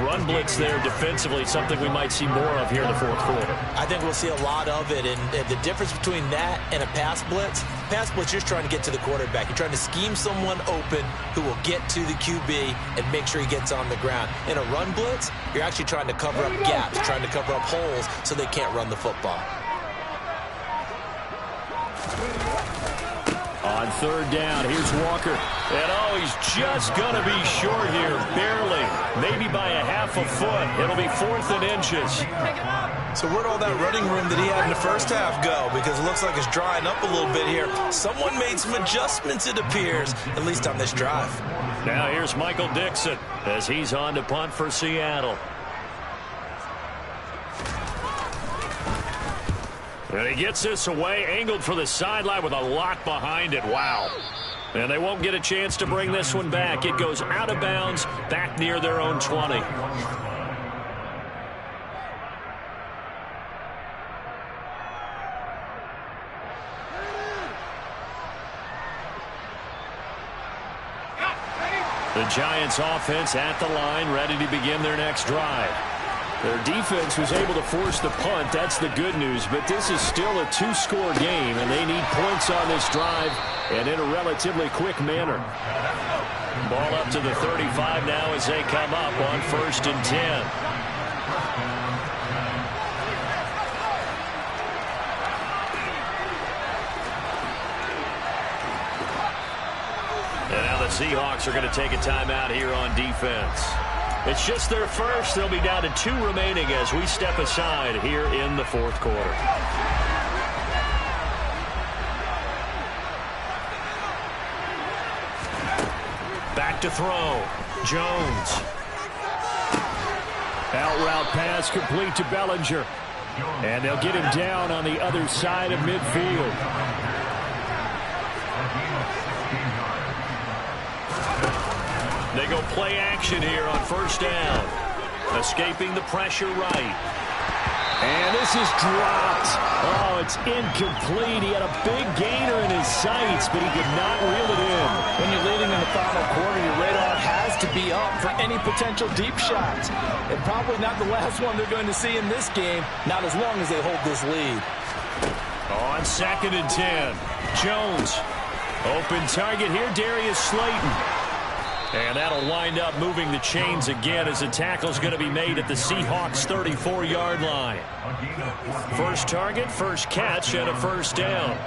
Run blitz there defensively, something we might see more of here in the fourth quarter. I think we'll see a lot of it, and the difference between that and a pass blitz, you're just trying to get to the quarterback. You're trying to scheme someone open who will get to the QB and make sure he gets on the ground. In a run blitz, you're actually trying to cover up gaps, trying to cover up holes so they can't run the football. On third down, here's Walker. And oh, he's just going to be short here, barely. Maybe by a half a foot. It'll be 4th and inches. So where'd all that running room that he had in the first half go? Because it looks like it's drying up a little bit here. Someone made some adjustments, it appears, at least on this drive. Now here's Michael Dixon as he's on to punt for Seattle. And he gets this away, angled for the sideline with a lot behind it. Wow. And they won't get a chance to bring this one back. It goes out of bounds, back near their own 20. The Giants offense at the line, ready to begin their next drive. Their defense was able to force the punt. That's the good news. But this is still a 2-score game, and they need points on this drive and in a relatively quick manner. Ball up to the 35 now as they come up on 1st and 10. And now the Seahawks are going to take a timeout here on defense. It's just their first. They'll be down to 2 remaining as we step aside here in the fourth quarter. Back to throw. Jones. Out route pass complete to Bellinger. And they'll get him down on the other side of midfield. They go play action here on 1st down. Escaping the pressure right. And this is dropped. Oh, it's incomplete. He had a big gainer in his sights, but he could not reel it in. When you're leading in the final quarter, your radar has to be up for any potential deep shots. And probably not the last one they're going to see in this game, not as long as they hold this lead. On 2nd and 10, Jones. Open target here, Darius Slayton. And that'll wind up moving the chains again as the tackle's going to be made at the Seahawks' 34-yard line. First target, first catch, and a 1st down.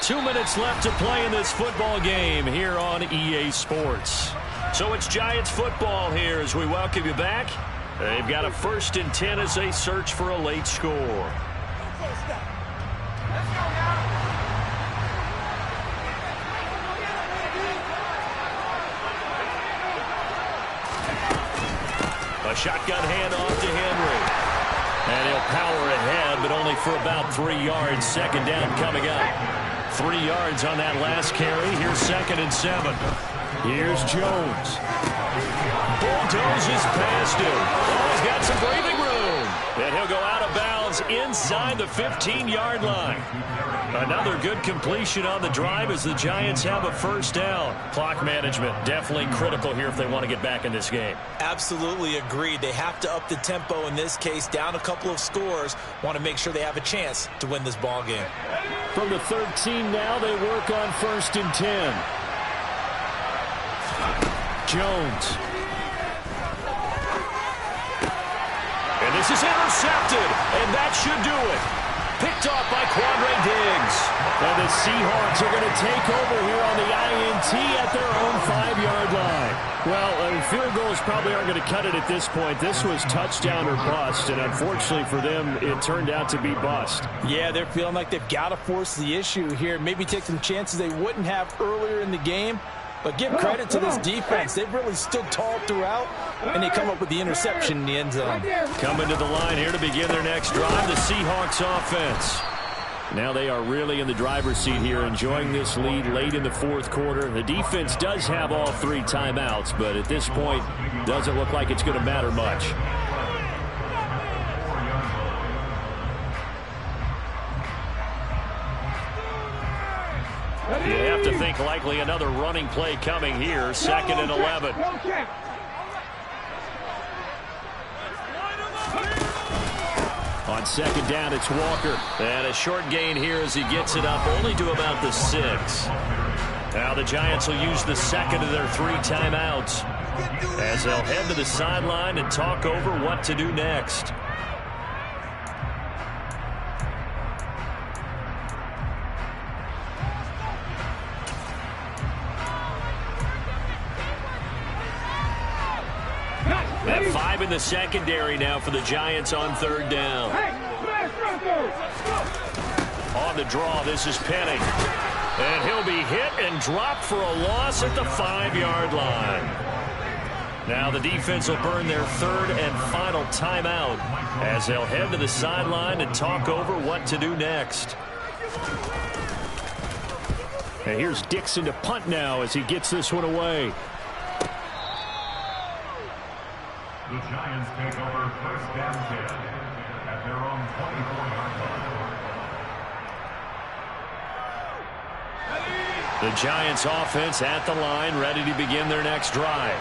2 minutes left to play in this football game here on EA Sports. So it's Giants football here as we welcome you back. They've got a 1st and 10 as they search for a late score. A shotgun handoff to Henry. And he'll power ahead, but only for about 3 yards. 2nd down coming up. 3 yards on that last carry. Here's 2nd and 7. Here's Jones. Bulldozes past him. Oh, he's got some breathing room. And he'll go out of bounds inside the 15-yard line. Another good completion on the drive as the Giants have a 1st down. Clock management definitely critical here if they want to get back in this game. Absolutely agreed. They have to up the tempo in this case, down a couple of scores. Want to make sure they have a chance to win this ball game. From the 13 now, they work on 1st and 10. Jones. And this is intercepted, and that should do it. Picked off by Quandre Diggs. And the Seahawks are going to take over here on the INT at their own 5-yard line. Well, field goals probably aren't going to cut it at this point. This was touchdown or bust, and unfortunately for them, it turned out to be bust. Yeah, they're feeling like they've got to force the issue here. Maybe take some chances they wouldn't have earlier in the game. But give credit to this defense. They've really stood tall throughout, and they come up with the interception in the end zone. Coming to the line here to begin their next drive, the Seahawks offense. Now they are really in the driver's seat here, enjoying this lead late in the fourth quarter. The defense does have all 3 timeouts, but at this point, doesn't look like it's going to matter much. You have to think likely another running play coming here, 2nd and 11. On 2nd down, it's Walker. And a short gain here as he gets it up only to about the 6. Now the Giants will use the 2nd of their 3 timeouts as they'll head to the sideline and talk over what to do next. At 5 in the secondary now for the Giants on 3rd down. On the draw, this is Penny. And he'll be hit and dropped for a loss at the 5-yard line. Now the defense will burn their 3rd and final timeout as they'll head to the sideline and talk over what to do next. And here's Dixon to punt now as he gets this one away. The Giants take over 1st down 10 at their own 24-yard line. The Giants offense at the line, ready to begin their next drive.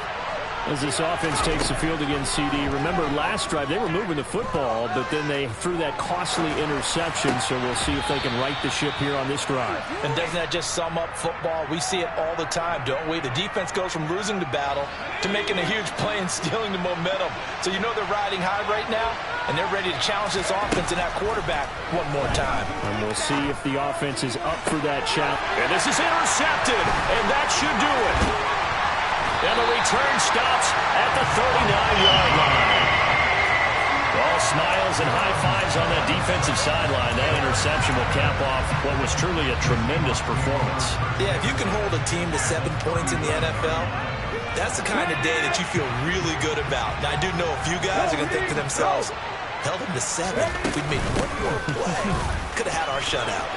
As this offense takes the field against CD, remember last drive they were moving the football, but then they threw that costly interception, so we'll see if they can right the ship here on this drive. And doesn't that just sum up football? We see it all the time, don't we? The defense goes from losing the battle to making a huge play and stealing the momentum. So you know they're riding high right now, and they're ready to challenge this offense and that quarterback one more time. And we'll see if the offense is up for that challenge. And this is intercepted, and that should do it. And the return stops at the 39-yard line. All smiles and high fives on that defensive sideline. That interception will cap off what was truly a tremendous performance. Yeah, if you can hold a team to 7 points in the NFL, that's the kind of day that you feel really good about. Now, I do know a few guys are going to think to themselves, held them to 7. If we'd made one more play, could have had our shutout.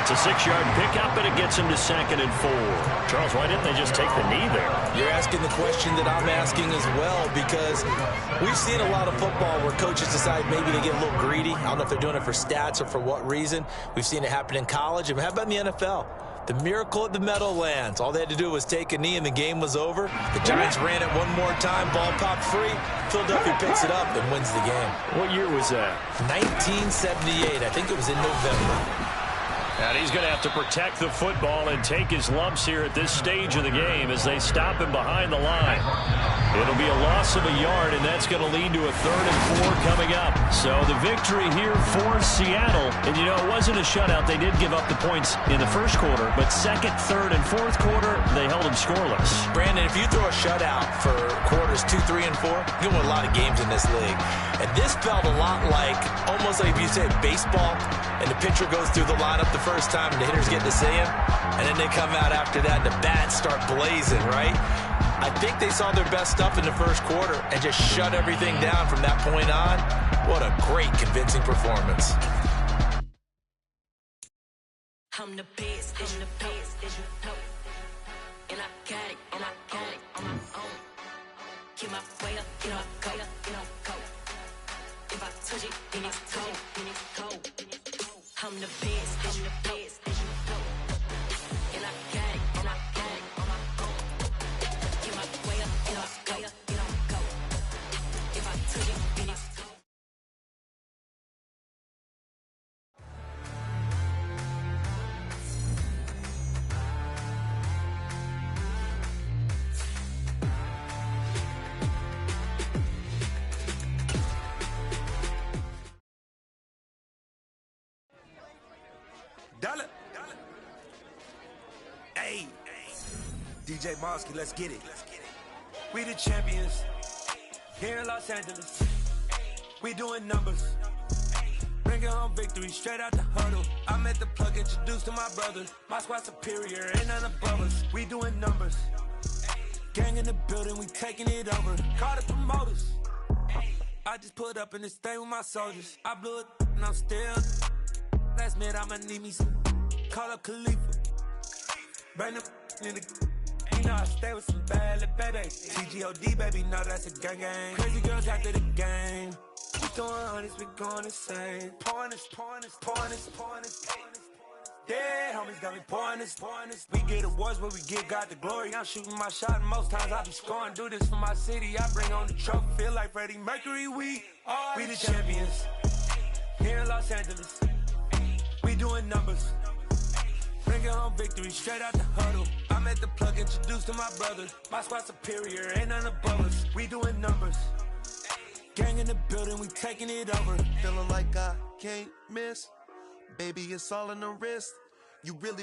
It's a 6-yard pickup, and it gets him to 2nd and 4. Charles, why didn't they just take the knee there? You're asking the question that I'm asking as well, because we've seen a lot of football where coaches decide maybe they get a little greedy. I don't know if they're doing it for stats or for what reason. We've seen it happen in college. And how about in the NFL? The miracle at the Meadowlands. All they had to do was take a knee, and the game was over. The Giants ran it one more time. Ball popped free. Philadelphia picks it up and wins the game. What year was that? 1978. I think it was in November. And he's going to have to protect the football and take his lumps here at this stage of the game as they stop him behind the line. It'll be a loss of a yard, and that's going to lead to a 3rd and 4 coming up. So the victory here for Seattle. And, you know, it wasn't a shutout. They did give up the points in the first quarter, but 2nd, 3rd, and 4th quarter, they held them scoreless. Brandon, if you throw a shutout for quarters 2, 3, and 4, you win a lot of games in this league. And this felt a lot like, almost like if you said baseball, and the pitcher goes through the lineup the first time and the hitters get to see him, and then they come out after that and the bats start blazing, right? I think they saw their best stuff in the first quarter and just shut everything down from that point on. What a great, convincing performance. I'm the best, and you know, and I got it, on my own. Get my way up, get my go. If I touch it, then it's cold. I'm the best, and you know, and I got it, on my own. Get my way up, get my go. If I touch it, then it's cold. Dollar. Hey. DJ Mosky, let's get it. We the champions here in Los Angeles. We doing numbers. Bringing home victory straight out the huddle. I'm at the plug, introduced to my brothers. My squad superior, ain't none above us. We doing numbers. Gang in the building, we taking it over. Call the promoters. I just put up in this thing with my soldiers. I blew it and I'm still. Last minute I'ma need me some. Call up Khalifa. Bring them in the. You know I stay with some bad little baby. TGOD baby, know that's a gang gang. Crazy girls after the game. We throwing hundreds, we going insane. Pouring this. Yeah, homies got me pouring this. We get awards, but we give God the glory. I'm shooting my shot, and most times I be scoring. Do this for my city, I bring on the trophy. Feel like Freddie Mercury, we the champions here in Los Angeles. We doing numbers. Bringing home victory straight out the huddle. I'm at the plug, introduced to my brothers. My squad superior, ain't none above us. We doing numbers. Gang in the building, we taking it over. Feeling like I can't miss. Baby, it's all in the wrist. You really